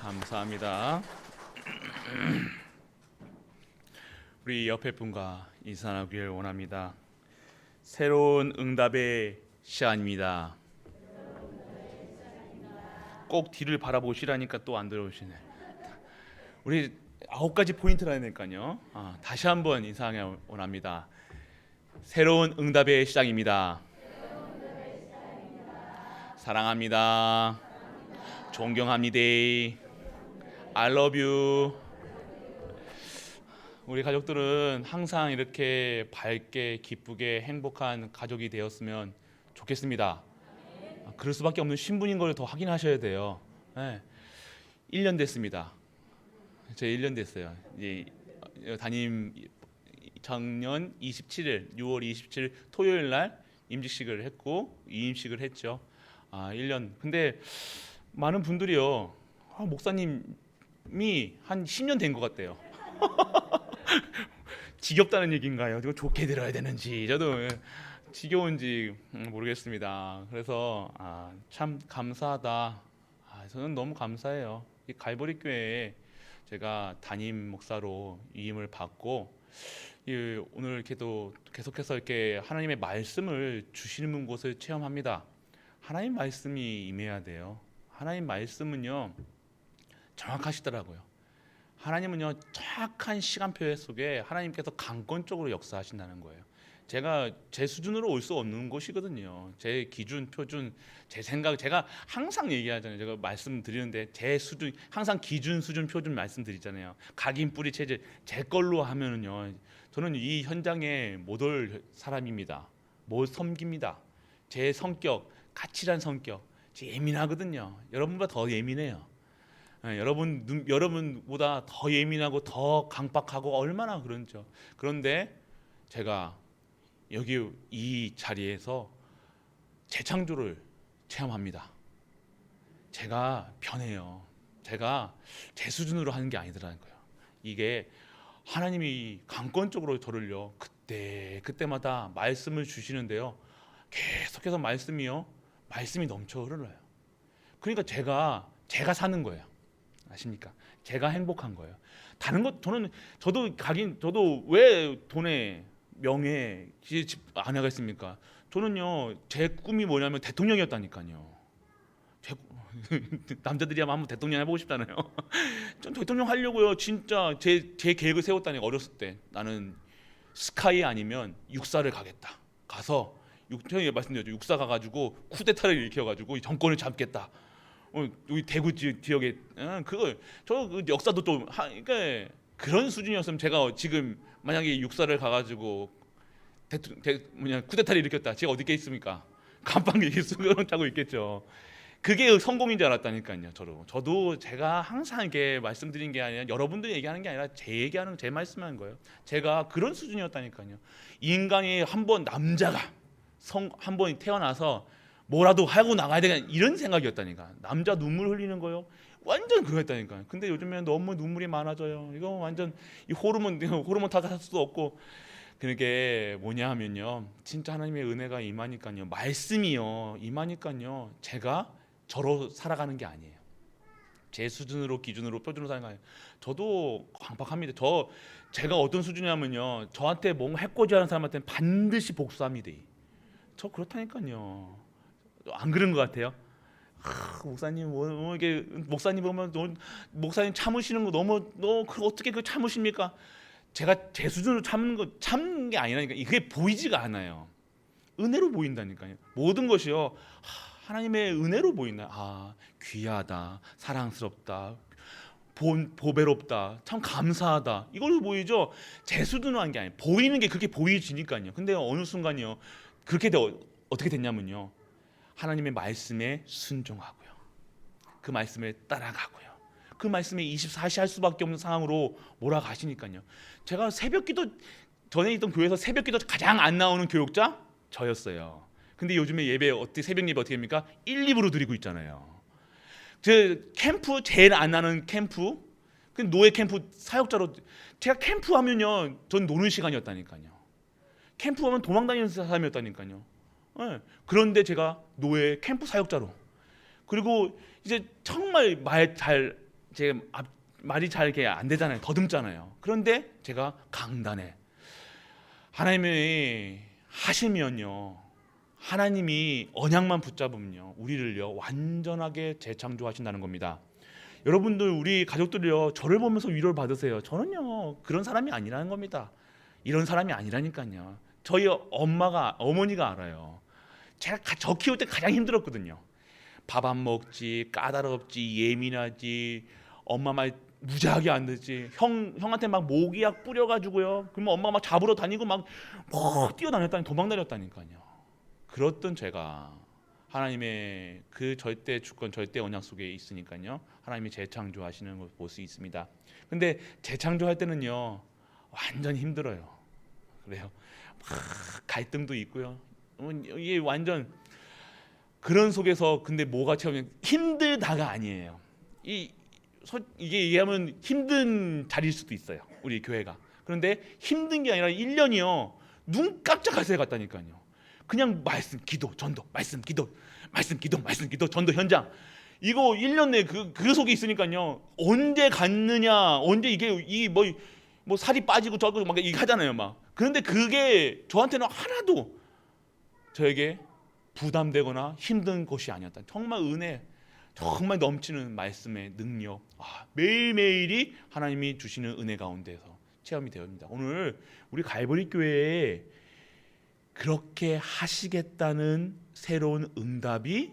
감사합니다. 우리 옆에 분과 인사 나누기를 원합니다. 새로운 응답의 시간입니다. 꼭 뒤를 바라보시라니까 또 안 들어오시네. 우리 9가지 포인트라 하니까요. 다시 한번 인사하기 원합니다. 새로운 응답의 시작입니다. 사랑합니다. 존경합니다. I love you. 우리 가족들은 항상 이렇게 밝게 기쁘게 행복한 가족이 되었으면 좋겠습니다. 그럴 수밖에 없는 신분인 걸 더 확인하셔야 돼요. 네. 1년 됐습니다. 제 1년 됐어요. 이제 담임 작년 27일 6월 27일 토요일 날 임직식을 했고 이임식을 했죠. 1년. 근데 많은 분들이요. 목사님이 한 10년 된 것 같대요. 지겹다는 얘기인가요? 이거 좋게 들어야 되는지 저도 지겨운지 모르겠습니다. 그래서 참 감사하다. 저는 너무 감사해요. 이 갈보리 교회에 제가 담임 목사로 위임을 받고 오늘 이렇게도 계속해서 이렇게 하나님의 말씀을 주시는 곳을 체험합니다. 하나님 말씀이 임해야 돼요. 하나님 말씀은요 정확하시더라고요. 하나님은요 정확한 시간표 속에 하나님께서 강권적으로 역사하신다는 거예요. 제가 제 수준으로 올 수 없는 것이거든요. 제 기준, 표준, 제 생각, 제가 항상 얘기하잖아요. 제가 말씀드리는데 제 수준, 항상 기준, 수준, 표준 말씀드리잖아요. 각인, 뿌리, 체질 제 걸로 하면은요 저는 이 현장에 못 올 사람입니다. 못 섬깁니다. 제 성격, 까칠한 성격, 제 예민하거든요. 여러분보다 더 예민해요. 여러분보다 더 예민하고 더 강박하고 얼마나 그런죠. 그런데 제가 여기 이 자리에서 재창조를 체험합니다. 제가 변해요. 제가 제 수준으로 하는 게 아니더라는 거예요. 이게 하나님이 강권적으로 저를요 그때마다 말씀을 주시는데요. 계속해서 말씀이 넘쳐 흘러요. 그러니까 제가 사는 거예요. 아십니까? 제가 행복한 거예요. 다른 것 저도 왜 돈에 명예 집 안 하겠습니까? 저는요 제 꿈이 뭐냐면 대통령이었다니까요. 남자들이야 한번 대통령 해보고 싶잖아요. 전 대통령 하려고요. 진짜 제 계획을 세웠다니까. 어렸을 때 나는 스카이 아니면 육사를 가겠다. 가서 형이 말씀드렸죠. 육사 가가지고 쿠데타를 일으켜가지고 정권을 잡겠다. 여기 대구 지역에 그걸 저 역사도 좀 그러니까 그런 수준이었으면 제가 지금 만약에 육사를 가가지고 쿠데타를 일으켰다. 제가 어디 있겠습니까? 감방에 타고 있겠죠. 그게 성공인 줄 알았다니까요. 저도 제가 항상 이렇게 말씀드린 게 아니라 여러분들이 얘기하는 게 아니라 제 말씀하는 거예요. 제가 그런 수준이었다니까요. 인간이 남자가 한 번 태어나서 뭐라도 하고 나가야 되겠다 이런 생각이었다니까. 남자 눈물 흘리는 거요. 완전 그거였다니까. 근데 요즘에 너무 눈물이 많아져요. 이거 완전 이 호르몬 탓할 수도 없고. 그게 뭐냐 하면요. 진짜 하나님의 은혜가 임하니까요. 말씀이요. 임하니까요. 제가 저로 살아가는 게 아니에요. 제 수준으로 기준으로 표준으로 사는 거 아니에요. 저도 강박합니다. 제가 어떤 수준이냐면요. 저한테 뭔가 해코지하는 사람한테는 반드시 복수합니다. 저 그렇다니까요. 안 그런 것 같아요? 목사님 이게 목사님 보면 목사님 참으시는 거 너무 어떻게 그 참으십니까? 제가 제 수준으로 참는 게 아니라니까. 그게 보이지가 않아요. 은혜로 보인다니까요. 모든 것이요 하나님의 은혜로 보인다. 귀하다, 사랑스럽다, 보배롭다, 참 감사하다. 이걸로 보이죠. 제 수준으로 한 게 아니에요. 보이는 게 그렇게 보이지니까요. 근데 어느 순간이요 그렇게 어떻게 됐냐면요. 하나님의 말씀에 순종하고요. 그 말씀에 따라가고요. 그 말씀에 24시 할 수밖에 없는 상황으로 몰아가시니까요. 제가 새벽기도 전에 있던 교회에서 새벽기도 가장 안 나오는 교육자 저였어요. 근데 요즘에 새벽 예배 어떻게 합니까? 1, 2부로 드리고 있잖아요. 캠프 제일 안 나는 캠프, 그 노예 캠프 사역자로 제가 캠프 하면요, 전 노는 시간이었다니까요. 캠프 하면 도망다니는 사람이었다니까요. 네. 그런데 제가 노예 캠프 사역자로, 그리고 이제 정말 말 잘 말이 잘 이렇게 안 되잖아요. 더듬잖아요. 그런데 제가 강단에 하나님이 하시면요, 하나님이 언약만 붙잡으면요, 우리를요 완전하게 재창조하신다는 겁니다. 여러분들, 우리 가족들이요 저를 보면서 위로를 받으세요. 저는요 그런 사람이 아니라는 겁니다. 이런 사람이 아니라니까요. 저희 어머니가 알아요. 제가 저 키울 때 가장 힘들었거든요. 밥 안 먹지, 까다롭지, 예민하지, 엄마 말 무지하게 안 듣지. 형한테 막 모기약 뿌려가지고요. 그러면 엄마가 막 잡으러 다니고 막 뛰어다녔다니, 도망다녔다니까요. 그렇던 제가 하나님의 그 절대 주권, 절대 언약 속에 있으니까요. 하나님이 재창조하시는 걸 볼 수 있습니다. 근데 재창조할 때는요 완전 힘들어요. 그래요. 막 갈등도 있고요. 이게 완전 그런 속에서, 근데 뭐가 처음 힘들다가 아니에요. 이게 얘기하면 힘든 자리일 수도 있어요. 우리 교회가. 그런데 힘든 게 아니라 1년이요 눈 깜짝할 새 같다니까요. 그냥 말씀, 기도, 전도, 말씀, 기도, 말씀, 기도, 말씀, 기도, 전도 현장. 이거 1년 내에 그 속에 있으니까요. 언제 갔느냐, 언제 이게 뭐 살이 빠지고 저거 막 이게 하잖아요, 막. 그런데 그게 저한테는 하나도 저에게 부담되거나 힘든 것이 아니었다. 정말 은혜, 정말 넘치는 말씀의 능력, 매일매일이 하나님이 주시는 은혜 가운데서 체험이 되었습니다. 오늘 우리 갈보리 교회에 그렇게 하시겠다는 새로운 응답이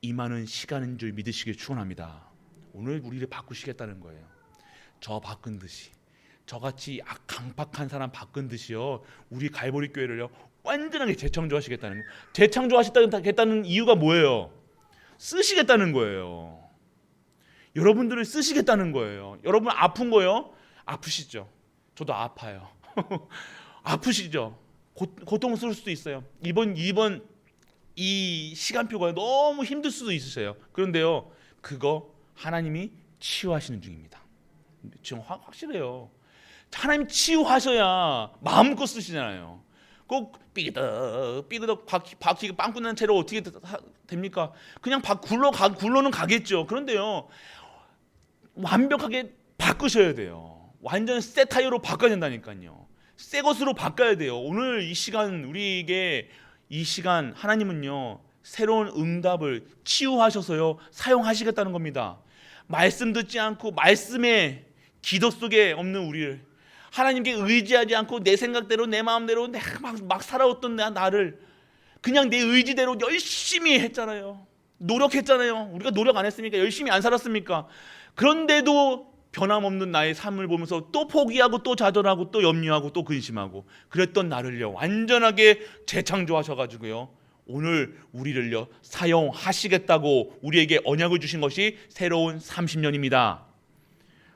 임하는 시간인 줄 믿으시길 축원합니다. 오늘 우리를 바꾸시겠다는 거예요. 저 바꾼 듯이, 저같이 강팍한 사람 바꾼 듯이요, 우리 갈보리 교회를요 완전하게 재창조하시겠다는 거예요. 재창조하시겠다는 이유가 뭐예요? 쓰시겠다는 거예요. 여러분들을 쓰시겠다는 거예요. 여러분 아픈 거요? 아프시죠? 저도 아파요. 아프시죠? 고통스러울 수도 있어요. 이번 이 시간표가 너무 힘들 수도 있으세요. 그런데요, 그거 하나님이 치유하시는 중입니다. 지금 확실해요. 하나님 치유하셔야 마음껏 쓰시잖아요. 꼭 삐그덕 바퀴가 빵꾸 난 채로 어떻게 됩니까? 그냥 굴러는 가겠죠. 그런데요, 완벽하게 바꾸셔야 돼요. 완전 새 타이어로 바꿔야 된다니까요. 새 것으로 바꿔야 돼요. 오늘 이 시간, 우리에게 이 시간 하나님은요 새로운 응답을 치유하셔서요 사용하시겠다는 겁니다. 말씀 듣지 않고 말씀의 기도 속에 없는 우리를, 하나님께 의지하지 않고 내 생각대로 내 마음대로 내가 막 살아왔던 나를 그냥 내 의지대로 열심히 했잖아요. 노력했잖아요. 우리가 노력 안 했습니까? 열심히 안 살았습니까? 그런데도 변함없는 나의 삶을 보면서 또 포기하고 또 좌절하고 또 염려하고 또 근심하고 그랬던 나를요 완전하게 재창조하셔가지고요 오늘 우리를요 사용하시겠다고 우리에게 언약을 주신 것이 새로운 30년입니다.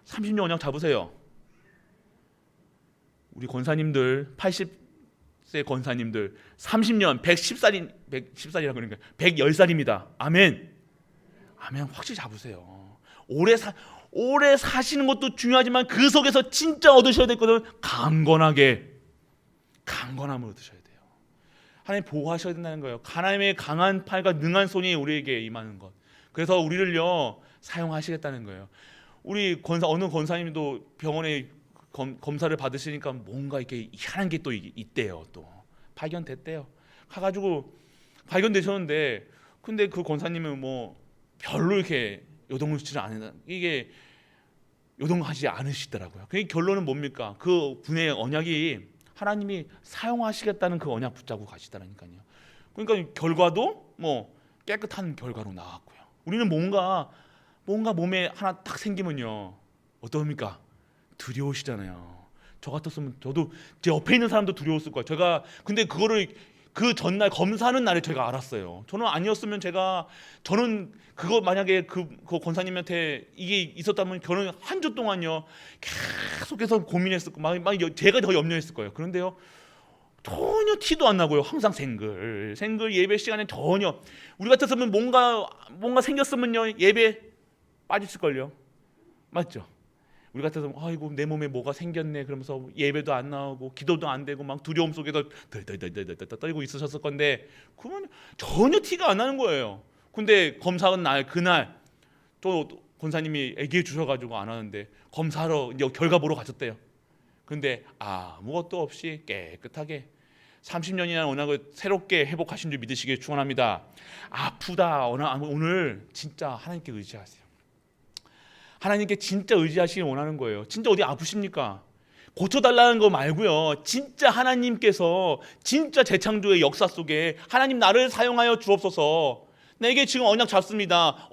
30년 언약 잡으세요. 우리 권사님들, 80세 권사님들 30년 110살이라 그러니까 110살입니다. 아멘. 확실히 잡으세요. 오래 사시는 것도 중요하지만 그 속에서 진짜 얻으셔야 될 것은 강건함을 얻으셔야 돼요. 하나님 보호하셔야 된다는 거예요. 하나님의 강한 팔과 능한 손이 우리에게 임하는 것. 그래서 우리를요 사용하시겠다는 거예요. 우리 어느 권사님도 병원에 검사를 받으시니까 뭔가 이렇게 희한한 게 또 있대요. 또 발견됐대요. 가가지고 발견되셨는데, 근데 그 권사님은 뭐 별로 이렇게 요동치를 않는다. 이게 요동하지 않으시더라고요. 그 결론은 뭡니까? 그 분의 언약이 하나님이 사용하시겠다는 그 언약 붙잡고 가시더라니까요. 그러니까 결과도 뭐 깨끗한 결과로 나왔고요. 우리는 뭔가 몸에 하나 딱 생기면요 어떠합니까? 두려우시잖아요. 저 같았으면 저도 제 옆에 있는 사람도 두려웠을 거예요. 제가 근데 그거를 그 전날 검사하는 날에 제가 알았어요. 저는 아니었으면 저는 그거 만약에 그 권사님한테 이게 있었다면 저는 한 주 동안요 계속해서 고민했을 거예요. 막 제가 더 염려했을 거예요. 그런데요 전혀 티도 안 나고요. 항상 생글 예배 시간에 전혀, 우리 같았으면 뭔가 생겼으면요 예배 빠졌을 걸요. 맞죠? 우리 같아서 아이고 내 몸에 뭐가 생겼네 그러면서 예배도 안 나오고 기도도 안 되고 막 두려움 속에서 덜덜덜덜 떨고 있으셨을 건데 그건 전혀 티가 안 나는 거예요. 근데 검사한 날 그날 또 권사님이 얘기해 주셔가지고 안 하는데 검사하러 이제 결과 보러 가셨대요. 근데 아무것도 없이 깨끗하게 30년이나 언약을 새롭게 회복하신 줄 믿으시길 축원합니다. 아프다 오늘 진짜 하나님께 의지하세요. 하나님께 진짜 의지하시길 원하는 거예요. 진짜 어디 아프십니까? 고쳐달라는 거 말고요. 진짜 하나님께서 진짜 재창조의 역사 속에 하나님 나를 사용하여 주옵소서. 내게 지금 언약 잡습니다.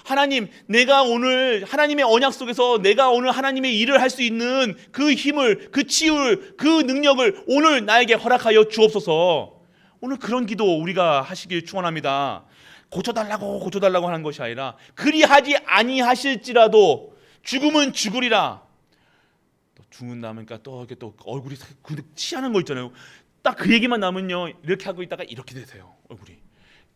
하나님 내가 오늘 하나님의 언약 속에서 내가 오늘 하나님의 일을 할 수 있는 그 힘을, 그 치유를, 그 능력을 오늘 나에게 허락하여 주옵소서. 오늘 그런 기도 우리가 하시길 축원합니다. 고쳐달라고 하는 것이 아니라 그리하지 아니하실지라도 죽음은 죽으리라. 또 죽는다니까 또 이렇게 또 얼굴이 치하는 거 있잖아요. 딱 그 얘기만 나면요 이렇게 하고 있다가 이렇게 되세요. 얼굴이.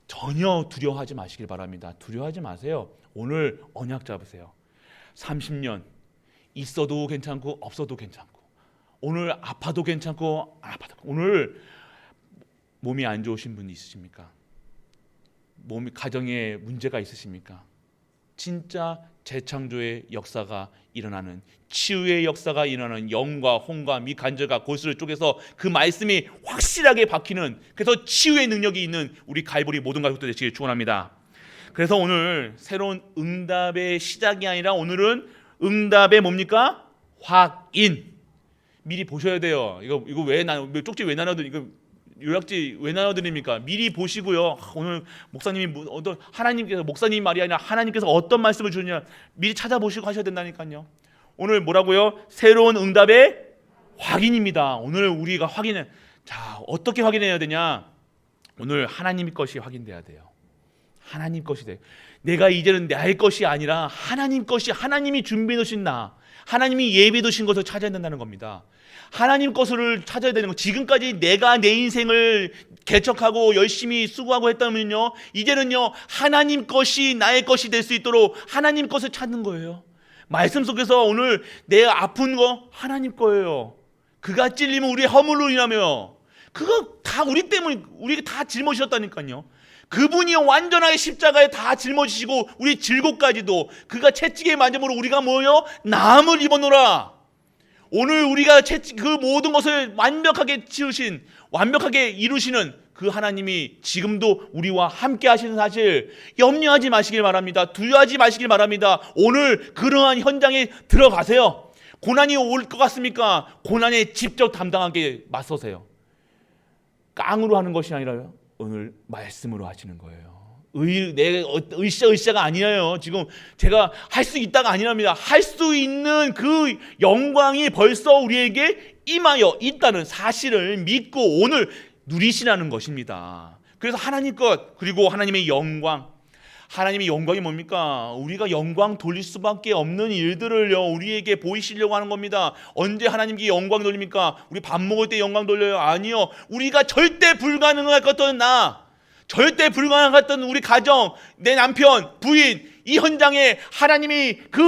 전혀 두려워하지 마시길 바랍니다. 두려워하지 마세요. 오늘 언약 잡으세요. 30년 있어도 괜찮고 없어도 괜찮고, 오늘 아파도 괜찮고 안 아파도, 오늘 몸이 안 좋으신 분 있으십니까? 가정에 문제가 있으십니까? 진짜 재창조의 역사가 일어나는, 치유의 역사가 일어나는, 영과 혼과 미 간절과 골수를 쪼개서 그 말씀이 확실하게 박히는, 그래서 치유의 능력이 있는 우리 갈보리 모든 가족들 되시길 축원합니다. 그래서 오늘 새로운 응답의 시작이 아니라 오늘은 응답의 뭡니까? 확인. 미리 보셔야 돼요. 이거 왜 쪽지 왜 나눠드 이거 요약지 왜 나눠드립니까? 미리 보시고요. 오늘 목사님이 하나님께서, 목사님 말이 아니라 하나님께서 어떤 말씀을 주느냐 미리 찾아보시고 하셔야 된다니까요. 오늘 뭐라고요? 새로운 응답의 확인입니다. 오늘 우리가 자, 어떻게 확인해야 되냐? 오늘 하나님 것이 확인돼야 돼요. 하나님 것이 돼. 내가 이제는 나의 것이 아니라 하나님 것이, 하나님이 준비해 놓으신 하나님이 예비해 두신 것을 찾아야 된다는 겁니다. 하나님 것을 찾아야 되는 거. 지금까지 내가 내 인생을 개척하고 열심히 수고하고 했다면요, 이제는요 하나님 것이 나의 것이 될 수 있도록 하나님 것을 찾는 거예요. 말씀 속에서 오늘 내 아픈 거 하나님 거예요. 그가 찔리면 우리의 허물로 인하며, 그거 다 우리 때문에, 우리가 다 짊어지셨다니까요. 그분이 완전하게 십자가에 다 짊어지시고 우리 질고까지도 그가 채찍에 만짐으로 우리가 뭐요? 나음을 입어노라. 오늘 우리가 그 모든 것을 완벽하게 치우신, 완벽하게 이루시는 그 하나님이 지금도 우리와 함께 하시는 사실 염려하지 마시길 바랍니다. 두려워하지 마시길 바랍니다. 오늘 그러한 현장에 들어가세요. 고난이 올 것 같습니까? 고난에 직접 담당하게 맞서세요. 깡으로 하는 것이 아니라요, 오늘 말씀으로 하시는 거예요. 으쌰가 아니에요. 지금 제가 할 수 있다가 아니랍니다. 할 수 있는 그 영광이 벌써 우리에게 임하여 있다는 사실을 믿고 오늘 누리시라는 것입니다. 그래서 하나님 것, 그리고 하나님의 영광. 하나님의 영광이 뭡니까? 우리가 영광 돌릴 수밖에 없는 일들을요 우리에게 보이시려고 하는 겁니다. 언제 하나님께 영광 돌립니까? 우리 밥 먹을 때 영광 돌려요? 아니요. 우리가 절대 불가능할 것던 절대 불가능했던 우리 가정, 내 남편, 부인, 이 현장에 하나님이 그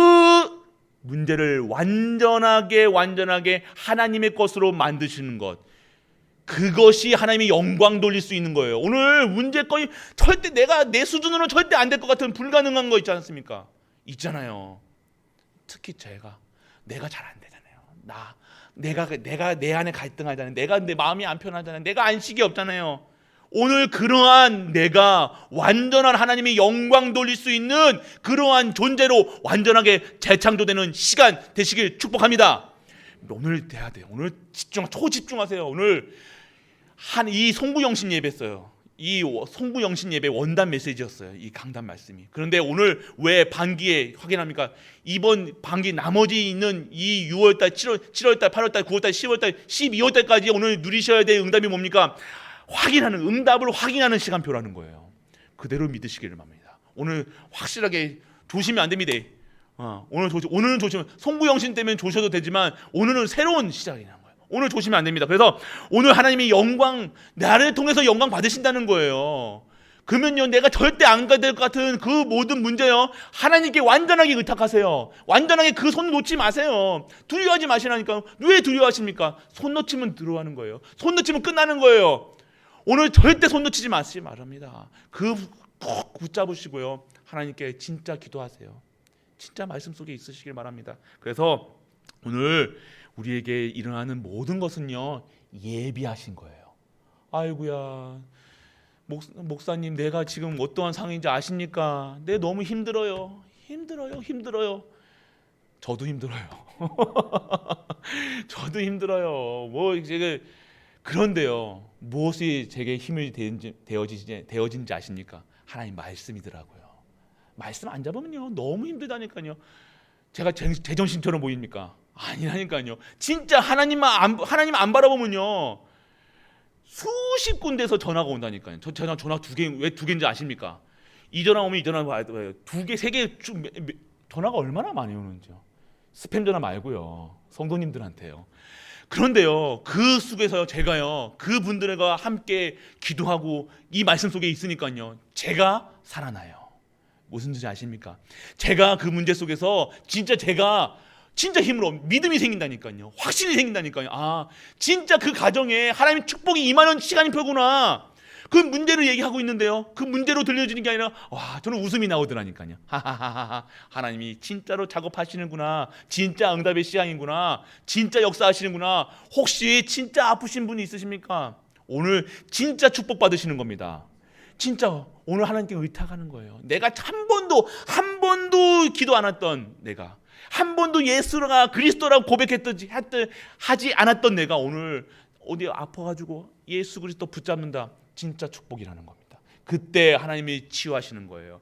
문제를 완전하게 하나님의 것으로 만드시는 것, 그것이 하나님의 영광 돌릴 수 있는 거예요. 오늘 문제거리 절대 내 수준으로는 절대 안 될 것 같은 불가능한 거 있지 않습니까? 있잖아요. 특히 내가 잘 안 되잖아요. 내가 내 안에 갈등하잖아요. 내가 내 마음이 안 편하잖아요. 내가 안식이 없잖아요. 오늘 그러한 내가 완전한 하나님의 영광 돌릴 수 있는 그러한 존재로 완전하게 재창조되는 시간 되시길 축복합니다. 오늘 돼야 돼요. 오늘 초집중하세요. 오늘 이 송구영신 예배였어요. 이 송구영신 예배 원단 메시지였어요. 이 강단 말씀이. 그런데 오늘 왜 반기에 확인합니까? 이번 반기 나머지 있는 이 6월달, 7월달, 8월달, 9월달, 10월달, 12월달까지 오늘 누리셔야 될 응답이 뭡니까? 응답을 확인하는 시간표라는 거예요. 그대로 믿으시기를 바랍니다. 오늘 확실하게 조심이 안 됩니다. 오늘은 조심. 송구영신 때문에 조셔도 되지만 오늘은 새로운 시작이라는 거예요. 오늘 조심이 안 됩니다. 그래서 오늘 하나님이 영광, 나를 통해서 영광 받으신다는 거예요. 그러면요, 내가 절대 안 가야 될 것 같은 그 모든 문제요, 하나님께 완전하게 의탁하세요. 완전하게 그 손 놓지 마세요. 두려워하지 마시라니까요. 왜 두려워하십니까? 손 놓치면 들어가는 거예요. 손 놓치면 끝나는 거예요. 오늘 절대 손 놓치지 마시기 바랍니다. 꼭 붙잡으시고요, 하나님께 진짜 기도하세요. 진짜 말씀 속에 있으시길 바랍니다. 그래서 오늘 우리에게 일어나는 모든 것은요, 예비하신 거예요. 아이고야, 목사님, 내가 지금 어떠한 상황인지 아십니까? 내 너무 힘들어요. 저도 힘들어요. 저도 힘들어요. 뭐 이제 그런데요, 무엇이 제게 힘이 되어진지 아십니까? 하나님 말씀이더라고요. 말씀 안 잡으면요, 너무 힘들다니까요. 제가 제정신처럼 보입니까? 아니라니까요. 진짜 하나님 안 바라보면요, 수십 군데에서 전화가 온다니까요. 전화 두 개, 왜 두 개인지 아십니까? 이 전화 오면 이 전화 와요. 두 개, 세 개 전화가 얼마나 많이 오는지요. 스팸 전화 말고요, 성도님들한테요. 그런데요, 그 속에서요, 제가요, 그 분들과 함께 기도하고 이 말씀 속에 있으니까요, 제가 살아나요. 무슨 뜻인지 아십니까? 제가 그 문제 속에서 진짜 힘으로 믿음이 생긴다니까요. 확신이 생긴다니까요. 아, 진짜 그 가정에 하나님의 축복이 임하는 시간표구나. 그 문제를 얘기하고 있는데요, 그 문제로 들려지는 게 아니라, 와, 저는 웃음이 나오더라니까요. 하하하하, 하나님이 진짜로 작업하시는구나. 진짜 응답의 시간이구나. 진짜 역사하시는구나. 혹시 진짜 아프신 분이 있으십니까? 오늘 진짜 축복받으시는 겁니다. 진짜 오늘 하나님께 의탁하는 거예요. 내가 한 번도 기도 안 했던 내가, 한 번도 예수가 그리스도라고 하지 않았던 내가 오늘 어디 아파가지고 예수 그리스도 붙잡는다. 진짜 축복이라는 겁니다. 그때 하나님이 치유하시는 거예요.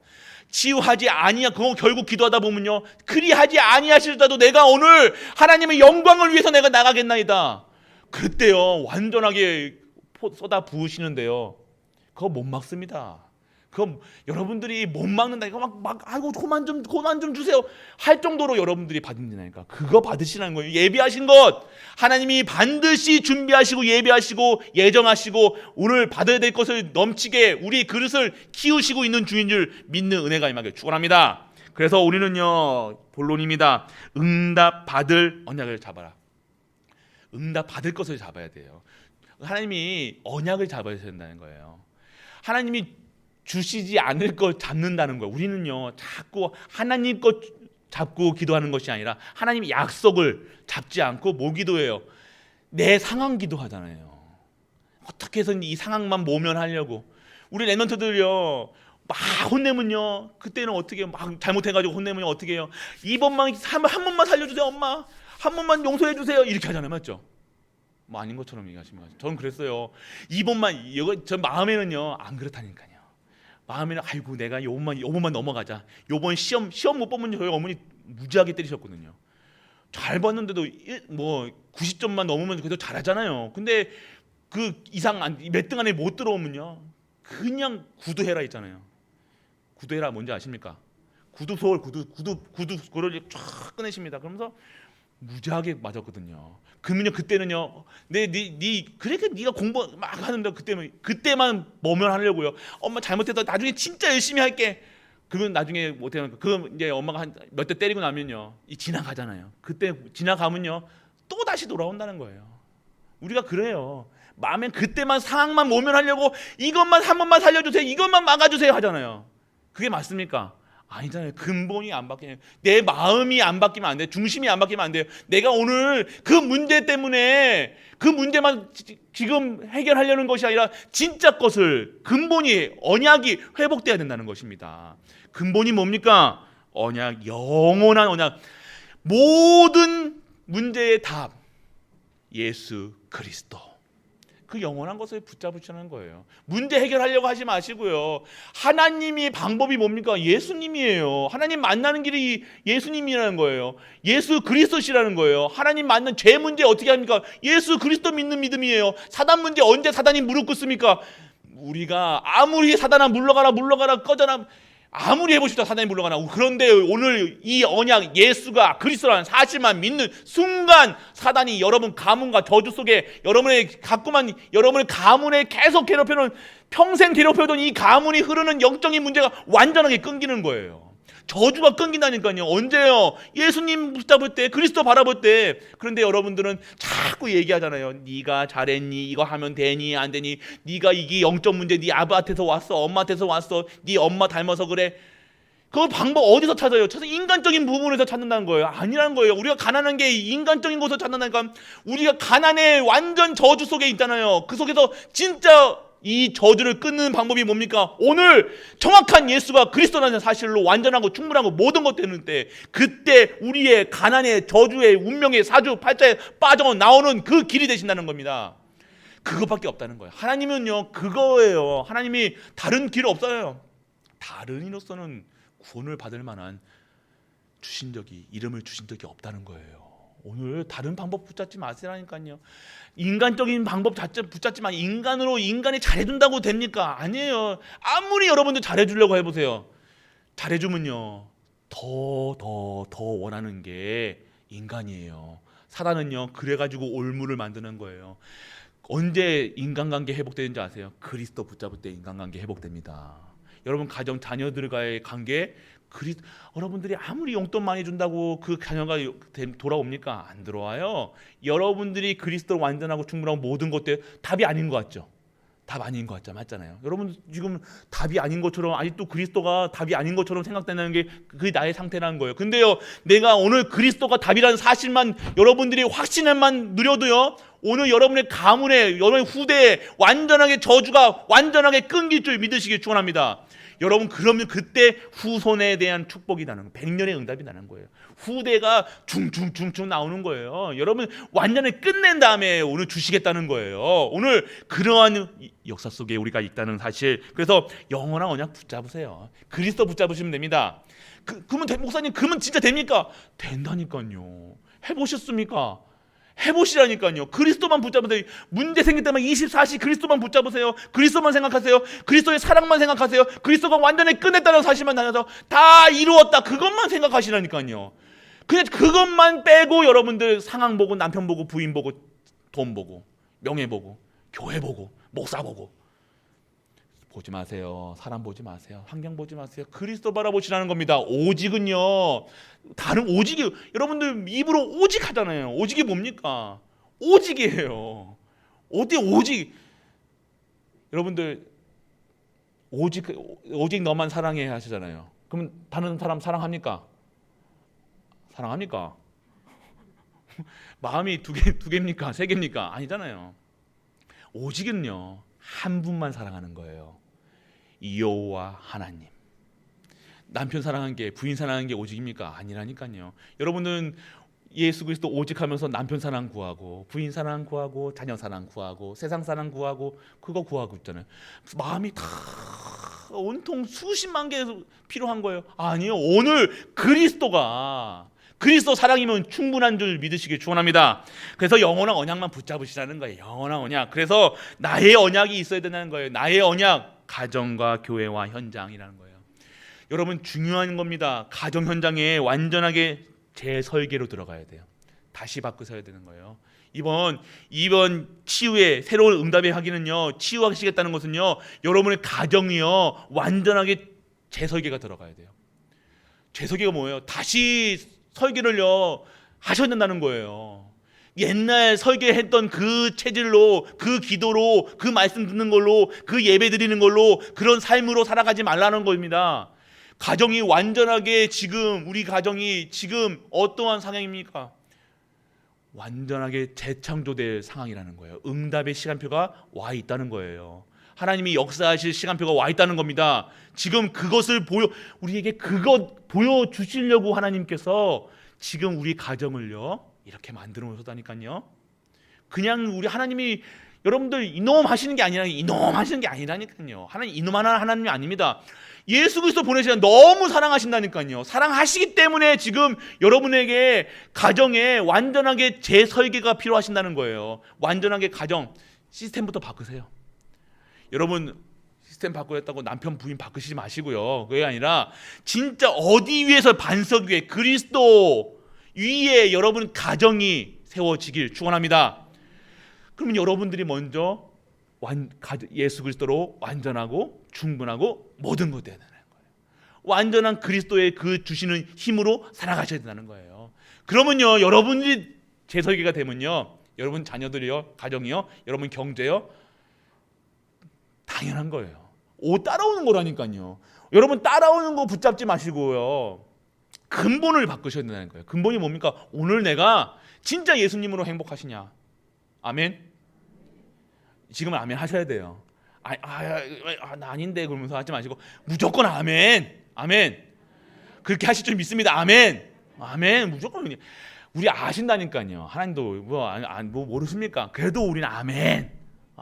치유하지 아니야. 그거 결국 기도하다 보면요, 그리하지 아니하실지라도 내가 오늘 하나님의 영광을 위해서 내가 나가겠나이다. 그때요, 완전하게 쏟아 부으시는데요, 그거 못 막습니다. 그거 여러분들이 못 막는다. 이거 아이고 그만 좀 주세요 할 정도로 여러분들이 받는다니까. 그거 받으시라는 거예요. 예비하신 것, 하나님이 반드시 준비하시고 예비하시고 예정하시고 오늘 받아야 될 것을 넘치게 우리 그릇을 키우시고 있는 주인 줄 믿는 은혜가 임하길 축원합니다. 그래서 우리는요, 본론입니다. 응답 받을 언약을 잡아라. 응답 받을 것을 잡아야 돼요. 하나님이 언약을 잡아야 된다는 거예요. 하나님이 주시지 않을 걸 잡는다는 거예요. 우리는요, 자꾸 하나님 것 잡고 기도하는 것이 아니라 하나님의 약속을 잡지 않고 뭐 기도해요? 내 상황 기도하잖아요. 어떻게 해서든 이 상황만 모면하려고. 우리 랩런트들요, 막 혼내면요, 그때는 어떻게 해요? 막 잘못해가지고 혼내면 어떻게 해요? 이번만 한 번만 살려주세요, 엄마. 한 번만 용서해주세요. 이렇게 하잖아요, 맞죠? 뭐 아닌 것처럼 얘기하시면 저는 그랬어요. 이번만, 저 마음에는요 안 그렇다니까요. 마음에는 아이고 내가 요번만 넘어가자. 요번 시험 못 보면 저희 어머니 무지하게 때리셨거든요. 잘 봤는데도 뭐 90점만 넘으면 그래도 잘하잖아요. 근데 그 이상 몇 등 안에 못 들어오면요, 그냥 구두해라 있잖아요. 구두해라 뭔지 아십니까? 구두소를 그걸 쫙 꺼내십니다. 그러면서 무지하게 맞았거든요. 그러면요, 그때는요, 그러니까 네가 공부 막 하는데 그때만 모면하려고요. 엄마 잘못해서 나중에 진짜 열심히 할게. 그러면 나중에 못하면 그 이제 엄마가 한 몇 대 때리고 나면요, 지나가잖아요. 그때 지나가면요, 또 다시 돌아온다는 거예요. 우리가 그래요. 마음엔 그때만 상황만 모면하려고 이것만 한 번만 살려주세요, 이것만 막아주세요 하잖아요. 그게 맞습니까? 아니잖아요. 근본이 안 바뀌어요. 내 마음이 안 바뀌면 안 돼요. 중심이 안 바뀌면 안 돼요. 내가 오늘 그 문제 때문에 그 문제만 지금 해결하려는 것이 아니라 진짜 것을, 근본이, 언약이 회복돼야 된다는 것입니다. 근본이 뭡니까? 언약, 영원한 언약. 모든 문제의 답, 예수 그리스도. 그 영원한 것을 붙잡으시는 거예요. 문제 해결하려고 하지 마시고요. 하나님이 방법이 뭡니까? 예수님이에요. 하나님 만나는 길이 예수님이라는 거예요. 예수 그리스도시라는 거예요. 하나님 만난 죄 문제 어떻게 합니까? 예수 그리스도 믿는 믿음이에요. 사단 문제 언제 사단이 무릎 꿇습니까? 우리가 아무리 사단아 물러가라 꺼져라 아무리 해보십시오. 사단이 물러가나. 그런데 오늘 이 언약, 예수가 그리스도라는 사실만 믿는 순간 사단이 여러분 가문과 저주 속에 여러분의 가문에 계속 괴롭혀놓은, 평생 괴롭혀둔 이 가문이 흐르는 영적인 문제가 완전하게 끊기는 거예요. 저주가 끊긴다니까요. 언제요? 예수님 붙잡을 때, 그리스도 바라볼 때. 그런데 여러분들은 자꾸 얘기하잖아요. 네가 잘했니? 이거 하면 되니? 안 되니? 네가 이게 영적 문제, 네 아버한테서 왔어, 엄마한테서 왔어, 네 엄마 닮아서 그래. 그 방법 어디서 찾아요? 인간적인 부분에서 찾는다는 거예요. 아니라는 거예요. 우리가 가난한 게 인간적인 곳에서 찾는다니까. 우리가 가난의 완전 저주 속에 있잖아요. 그 속에서 진짜 이 저주를 끊는 방법이 뭡니까? 오늘 정확한 예수가 그리스도라는 사실로 완전하고 충분하고 모든 것 되는 때, 그때 우리의 가난의 저주의 운명의 사주 팔자에 빠져나오는 그 길이 되신다는 겁니다. 그것밖에 없다는 거예요. 하나님은요 그거예요. 하나님이 다른 길 없어요. 다른 이로서는 구원을 받을 만한 이름을 주신 적이 없다는 거예요. 오늘 다른 방법 붙잡지 마시라니까요. 인간적인 방법 붙잡지만 인간으로 인간이 잘해준다고 됩니까? 아니에요. 아무리 여러분들 잘해주려고 해보세요. 잘해주면요 더 원하는 게 인간이에요. 사단은요 그래가지고 올무를 만드는 거예요. 언제 인간관계 회복되는지 아세요? 그리스도 붙잡을 때 인간관계 회복됩니다. 여러분 가정 자녀들과의 관계, 여러분들이 아무리 용돈 많이 준다고 그 자녀가 돌아옵니까? 안 들어와요. 여러분들이 그리스도를 완전하고 충분하고 모든 것들 답이 아닌 것 같죠? 답 아닌 것 같죠? 맞잖아요. 여러분 지금 답이 아닌 것처럼, 아직도 그리스도가 답이 아닌 것처럼 생각된다는 게 그게 나의 상태라는 거예요. 근데요 내가 오늘 그리스도가 답이라는 사실만 여러분들이 확신만 누려도요 오늘 여러분의 가문에, 여러분의 후대에 완전하게 저주가 완전하게 끊길 줄 믿으시길 축원합니다. 여러분 그러면 그때 후손에 대한 축복이 나는 거예요. 100년의 응답이 나는 거예요. 후대가 중중중중 나오는 거예요. 여러분 완전히 끝낸 다음에 오늘 주시겠다는 거예요. 오늘 그러한 역사 속에 우리가 있다는 사실. 그래서 영원한 언약 붙잡으세요. 그리스도 붙잡으시면 됩니다. 그러면 목사님 그러면 진짜 됩니까? 된다니까요. 해보셨습니까? 해보시라니까요. 그리스도만 붙잡으세요. 문제 생길 때만 24시 그리스도만 붙잡으세요. 그리스도만 생각하세요. 그리스도의 사랑만 생각하세요. 그리스도가 완전히 끝냈다는 사실만 다녀서 다 이루었다 그것만 생각하시라니까요. 그냥 그것만 빼고 여러분들 상황 보고 남편 보고 부인 보고 돈 보고 명예 보고 교회 보고 목사 보고 보지 마세요. 사람 보지 마세요. 환경 보지 마세요. 그리스도 바라보시라는 겁니다. 오직은요 다른 오직이, 여러분들 입으로 오직 하잖아요. 오직이 뭡니까? 오직이에요. 어디 오직, 여러분들 오직 너만 사랑해 하시잖아요. 그럼 다른 사람 사랑합니까? 사랑합니까? 마음이 두 개입니까? 세 개입니까? 아니잖아요. 오직은요 한 분만 사랑하는 거예요. 여호와 하나님. 남편 사랑한 게, 부인 사랑한 게 오직입니까? 아니라니까요. 여러분은 예수 그리스도 오직하면서 남편 사랑 구하고 부인 사랑 구하고 자녀 사랑 구하고 세상 사랑 구하고 그거 구하고 있잖아요. 마음이 다 온통 수십만 개 필요한 거예요. 아니요. 오늘 그리스도 사랑이면 충분한 줄 믿으시길 축원합니다. 그래서 영원한 언약만 붙잡으시라는 거예요. 영원한 언약. 그래서 나의 언약이 있어야 된다는 거예요. 나의 언약, 가정과 교회와 현장이라는 거예요. 여러분 중요한 겁니다. 가정 현장에 완전하게 재설계로 들어가야 돼요. 다시 바꾸셔야 되는 거예요. 이번 치유의 새로운 응답의 하기는요, 치유하시겠다는 것은요, 여러분의 가정이요 완전하게 재설계가 들어가야 돼요. 재설계가 뭐예요? 다시 설계를요 하셔야 된다는 거예요. 옛날 설계했던 그 체질로, 그 기도로, 그 말씀 듣는 걸로, 그 예배 드리는 걸로 그런 삶으로 살아가지 말라는 겁니다. 가정이 완전하게 우리 가정이 지금 어떠한 상황입니까? 완전하게 재창조될 상황이라는 거예요. 응답의 시간표가 와 있다는 거예요. 하나님이 역사하실 시간표가 와 있다는 겁니다. 지금 그것을 우리에게 그것 보여주시려고 하나님께서 지금 우리 가정을요 이렇게 만들어 놓으셨다니까요. 그냥 우리 하나님이 여러분들 이놈 하시는 게 아니라니까요. 하나님 이놈하는 하나님이 아닙니다. 예수 그리스도 보내시면 너무 사랑하신다니까요. 사랑하시기 때문에 지금 여러분에게 가정에 완전하게 재설계가 필요하신다는 거예요. 완전하게 가정 시스템부터 바꾸세요. 여러분 시스템 바꾸겠다고 남편 부인 바꾸시지 마시고요. 그게 아니라 진짜 어디 위에서 반석 위에 그리스도 위에 여러분 가정이 세워지길 축원합니다. 그러면 여러분들이 먼저 예수 그리스도로 완전하고 충분하고 모든 것 되는 거예요. 완전한 그리스도의 그 주시는 힘으로 살아가셔야 된다는 거예요. 그러면요 여러분이 재설계가 되면요 여러분 자녀들이요, 가정이요, 여러분 경제요 당연한 거예요. 따라오는 거라니까요. 여러분 따라오는 거 붙잡지 마시고요. 근본을 바꾸셔야 된다는 거예요. 근본이 뭡니까? 오늘 내가 진짜 예수님으로 행복하시냐? 아멘. 지금은 아멘 하셔야 돼요. 나 아닌데 그러면서 하지 마시고 무조건 아멘. 아멘. 그렇게 하실 줄 믿습니다. 아멘. 아멘. 무조건 우리 아신다니까요. 하나님도 뭐 모르십니까? 그래도 우리는 아멘.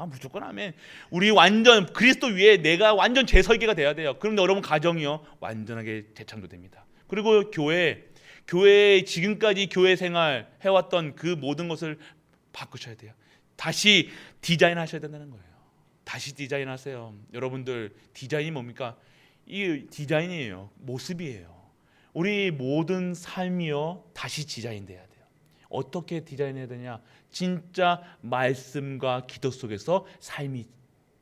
무조건 아멘. 우리 완전 그리스도 위에 내가 완전 재설계가 돼야 돼요. 그럼 여러분 가정이요 완전하게 재창조됩니다. 그리고 교회 지금까지 교회 생활 해왔던 그 모든 것을 바꾸셔야 돼요. 다시 디자인하셔야 된다는 거예요. 다시 디자인하세요. 여러분들 디자인이 뭡니까? 이 디자인이에요. 모습이에요. 우리 모든 삶이요 다시 디자인돼야 돼요. 어떻게 디자인해야 되냐? 진짜 말씀과 기도 속에서 삶이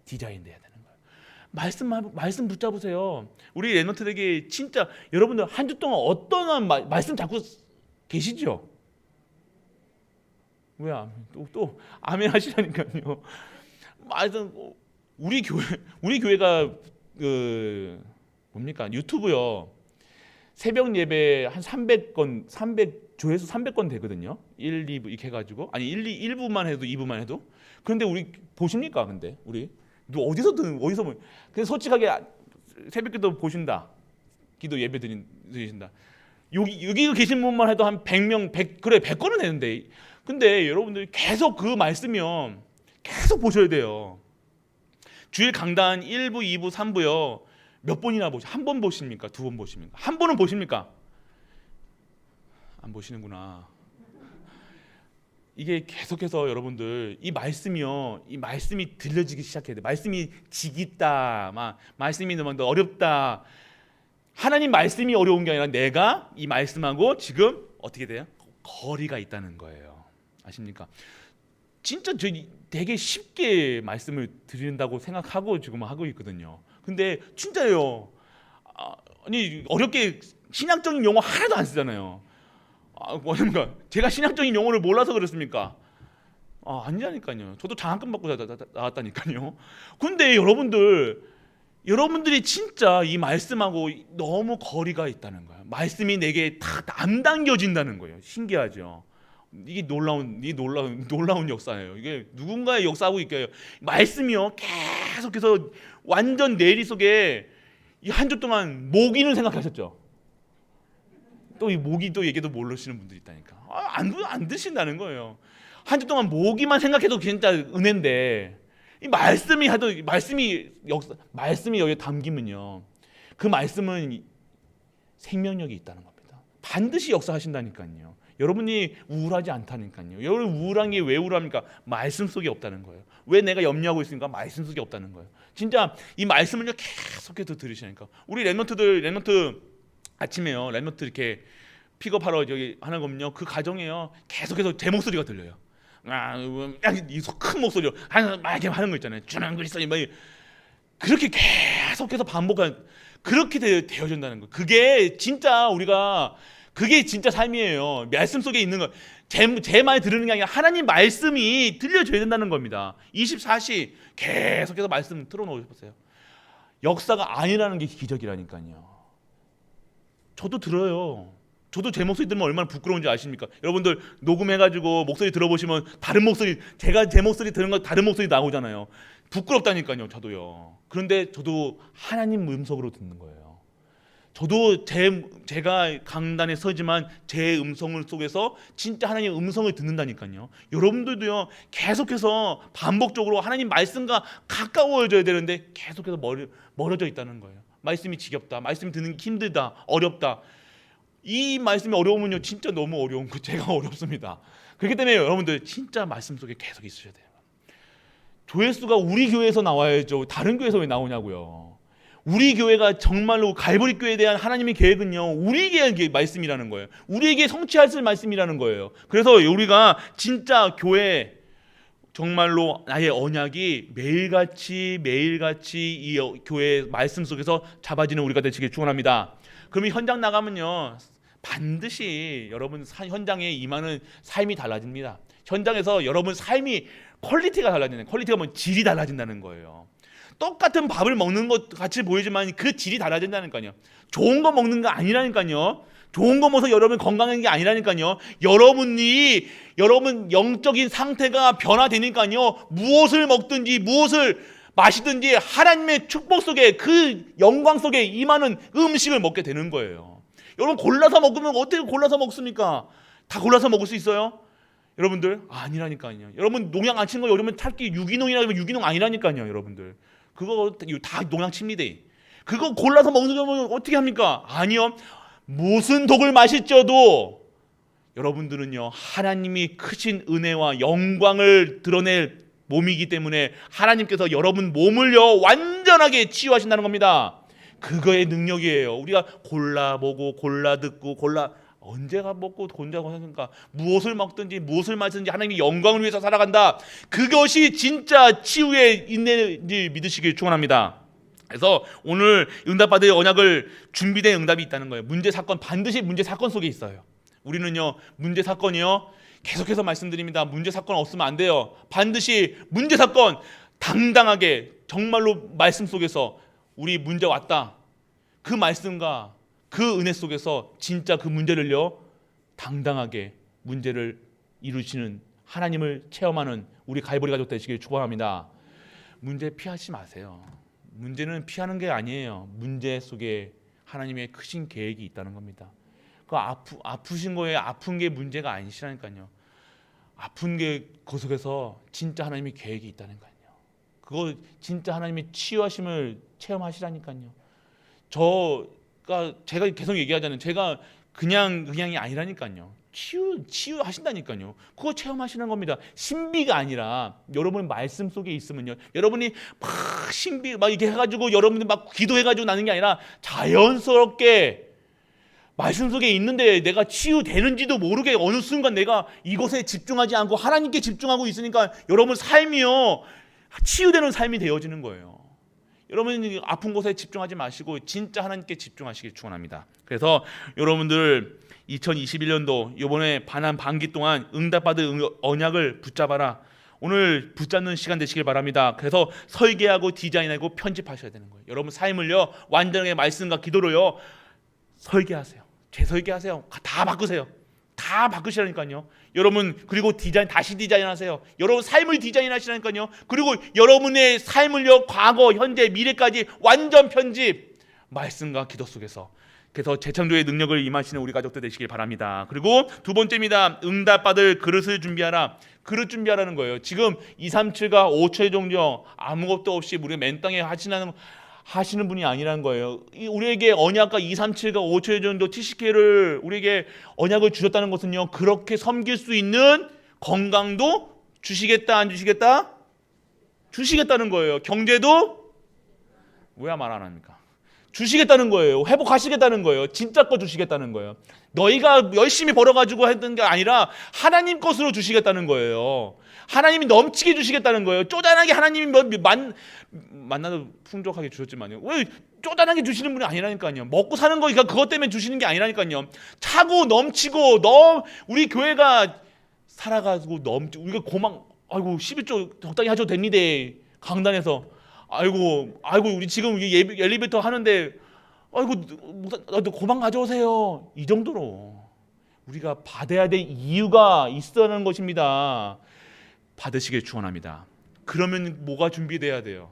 디자인돼야 되는 거예요. 말씀 붙잡으세요. 우리 랩런트들에게 진짜 여러분들 한 주 동안 어떤 말씀 자꾸 계시죠? 왜 또 아멘 하시라니까요. 말씀 우리 교회가 뭡니까? 유튜브요. 새벽 예배 한 300건, 조회수 300건 되거든요. 1, 2부 이렇게 해가지고 1부만 해도 2부만 해도. 그런데 우리 보십니까? 근데 우리 어디서 그냥 솔직하게 새벽기도 보신다. 기도 예배 드리신다. 여기 계신 분만 해도 한 100명, 100건은 되는데. 근데 여러분들이 계속 그 말씀이요. 계속 보셔야 돼요. 주일 강단 1부, 2부, 3부요. 몇 번이나 한 번 보십니까? 두 번 보십니까? 한 번은 보십니까? 안 보시는구나. 이게 계속해서 여러분들 이 말씀이 들려지기 시작해야 돼. 말씀이 지깃다, 말씀이 너무 어렵다. 하나님 말씀이 어려운 게 아니라 내가 이 말씀하고 지금 어떻게 돼요? 거리가 있다는 거예요. 아십니까? 진짜 저 되게 쉽게 말씀을 드린다고 생각하고 지금 하고 있거든요. 근데 진짜요. 아니 어렵게 신앙적인 용어 하나도 안 쓰잖아요. 뭐냐면 제가 신앙적인 용어를 몰라서 그렇습니까? 아니라니까요. 저도 장학금 받고 나왔다니까요. 근데 여러분들이 진짜 이 말씀하고 너무 거리가 있다는 거예요. 말씀이 내게 다 안 당겨진다는 거예요. 신기하죠. 이게 놀라운 역사예요. 이게 누군가의 역사하고 있게요. 말씀이요 계속해서 완전 내리 속에 이 한 주 동안 모기는 생각하셨죠? 또 이 모기 또 얘기도 모르시는 분들이 있다니까. 안 드신다는 거예요. 한 주 동안 모기만 생각해도 진짜 은혜인데 이 말씀이 여기에 담기면요. 그 말씀은 생명력이 있다는 겁니다. 반드시 역사하신다니까요. 여러분이 우울하지 않다니까요. 여러분 우울한 게 왜 우울합니까? 말씀 속에 없다는 거예요. 왜 내가 염려하고 있으니까 말씀 속에 없다는 거예요. 진짜 이 말씀을요 계속해서 들으시니까 우리 랩런트 아침에요 랩런트 이렇게 픽업하러 여기 하는 거면요 그 가정에요 계속해서 제 목소리가 들려요. 이 큰 목소리로 막 이렇게 하는 거 있잖아요. 주는 그리스도님 그렇게 계속해서 반복한 그렇게 되어진다는 거. 그게 진짜 그게 진짜 삶이에요. 말씀 속에 있는 거. 제 말 들으는 게 아니라 하나님 말씀이 들려줘야 된다는 겁니다. 24시 계속해서 말씀 틀어놓으셨어요. 역사가 아니라는 게 기적이라니까요. 저도 들어요. 저도 제 목소리 들으면 얼마나 부끄러운지 아십니까? 여러분들 녹음해가지고 목소리 들어보시면 제가 제 목소리 들은 거 다른 목소리 나오잖아요. 부끄럽다니까요. 저도요. 그런데 저도 하나님 음성으로 듣는 거예요. 저도 제가 강단에 서지만 제 음성을 속에서 진짜 하나님의 음성을 듣는다니까요. 여러분들도요 계속해서 반복적으로 하나님 말씀과 가까워져야 되는데 계속해서 멀어져 있다는 거예요. 말씀이 지겹다, 말씀 듣는 게 힘들다, 어렵다. 이 말씀이 어려우면요 진짜 너무 어려운 거 제가 어렵습니다. 그렇기 때문에 여러분들 진짜 말씀 속에 계속 있으셔야 돼요. 조회수가 우리 교회에서 나와야죠. 다른 교회에서 왜 나오냐고요. 우리 교회가 정말로 갈보리 교회에 대한 하나님의 계획은요 우리에게 말씀이라는 거예요. 우리에게 성취하실 말씀이라는 거예요. 그래서 우리가 진짜 교회 정말로 나의 언약이 매일같이 이 교회 말씀 속에서 잡아지는 우리가 되시길 축원합니다. 그러면 현장 나가면요 반드시 여러분 현장에 임하는 삶이 달라집니다. 현장에서 여러분 삶이 퀄리티가 달라지는 퀄리티가 질이 달라진다는 거예요. 똑같은 밥을 먹는 것 같이 보이지만 그 질이 달라진다니까요. 좋은 거 먹는 거 아니라니까요. 좋은 거 먹어서 여러분 건강한 게 아니라니까요. 여러분 영적인 상태가 변화되니까요. 무엇을 먹든지 무엇을 마시든지 하나님의 축복 속에 그 영광 속에 임하는 음식을 먹게 되는 거예요. 여러분 골라서 먹으면 어떻게 골라서 먹습니까? 다 골라서 먹을 수 있어요? 여러분들 아니라니까요. 여러분 농약 안 친 거 여러분 찾기 유기농이라면 유기농 아니라니까요. 여러분들 그거 다 농약 칩니다. 그거 골라서 먹는 거면 어떻게 합니까? 아니요. 무슨 독을 마실지어도 여러분들은요 하나님이 크신 은혜와 영광을 드러낼 몸이기 때문에 하나님께서 여러분 몸을요 완전하게 치유하신다는 겁니다. 그거의 능력이에요. 우리가 골라보고 골라 듣고 언제가 먹고 혼자고 하니까 무엇을 먹든지 무엇을 마시든지 하나님의 영광을 위해서 살아간다. 그것이 진짜 치유의 인내인지 믿으시길 축원합니다. 그래서 오늘 응답받을 언약을 준비된 응답이 있다는 거예요. 문제 사건 반드시 문제 사건 속에 있어요. 우리는요 문제 사건이요 계속해서 말씀드립니다. 문제 사건 없으면 안 돼요. 반드시 문제 사건 당당하게 정말로 말씀 속에서 우리 문제 왔다. 그 말씀과 그 은혜 속에서 진짜 그 문제를요 당당하게 문제를 이루시는 하나님을 체험하는 우리 갈보리 가족 되시길 축원합니다. 문제 피하지 마세요. 문제는 피하는 게 아니에요. 문제 속에 하나님의 크신 계획이 있다는 겁니다. 그 아프신 거에 아픈 게 문제가 아니시라니까요. 아픈 게 그 속에서 진짜 하나님의 계획이 있다는 거예요. 그거 진짜 하나님의 치유하심을 체험하시라니까요. 제가 계속 얘기하자면 제가 그냥이 아니라니까요. 치유하신다니까요. 그거 체험하시는 겁니다. 신비가 아니라 여러분 말씀 속에 있으면요. 여러분이 막 신비 막 이렇게 해가지고 여러분들 막 기도해가지고 나는 게 아니라 자연스럽게 말씀 속에 있는데 내가 치유되는지도 모르게 어느 순간 내가 이것에 집중하지 않고 하나님께 집중하고 있으니까 여러분 삶이요 치유되는 삶이 되어지는 거예요. 여러분 아픈 곳에 집중하지 마시고 진짜 하나님께 집중하시길 축원합니다. 그래서 여러분들 2021년도 이번에 반기 동안 응답받을 언약을 붙잡아라. 오늘 붙잡는 시간 되시길 바랍니다. 그래서 설계하고 디자인하고 편집하셔야 되는 거예요. 여러분 삶을요 완전하게 말씀과 기도로요 설계하세요. 재설계하세요. 다 바꾸세요. 다 바꾸시라니까요. 여러분 그리고 다시 디자인하세요. 여러분 삶을 디자인하시라니까요. 그리고 여러분의 삶을요 과거, 현재, 미래까지 완전 편집 말씀과 기도 속에서. 그래서 재창조의 능력을 임하시는 우리 가족들 되시길 바랍니다. 그리고 두 번째입니다. 응답받을 그릇을 준비하라. 그릇 준비하라는 거예요. 지금 237과 5초의 종교 아무것도 없이 우리 맨 땅에 하시는 분이 아니라는 거예요. 우리에게 언약과 237과 5초의 정도 TCK를 우리에게 언약을 주셨다는 것은요. 그렇게 섬길 수 있는 건강도 주시겠다 안 주시겠다? 주시겠다는 거예요. 경제도 왜 말 안 합니까? 주시겠다는 거예요. 회복하시겠다는 거예요. 진짜 거 주시겠다는 거예요. 너희가 열심히 벌어가지고 했던 게 아니라 하나님 것으로 주시겠다는 거예요. 하나님이 넘치게 주시겠다는 거예요. 쪼잔하게 하나님이 만나도 풍족하게 주셨지만요. 왜 쪼잔하게 주시는 분이 아니라니까요. 먹고 사는 거니까 그것 때문에 주시는 게 아니라니까요. 차고 넘치고 우리 교회가 살아가지고 우리가 아이고 11조 적당히 하셔도 됩니다. 강단에서 아이고 우리 지금 엘리베이터 하는데 아이고 고만 가져오세요. 이 정도로 우리가 받아야 될 이유가 있어야 것입니다. 받으시길 축원합니다. 그러면 뭐가 준비돼야 돼요?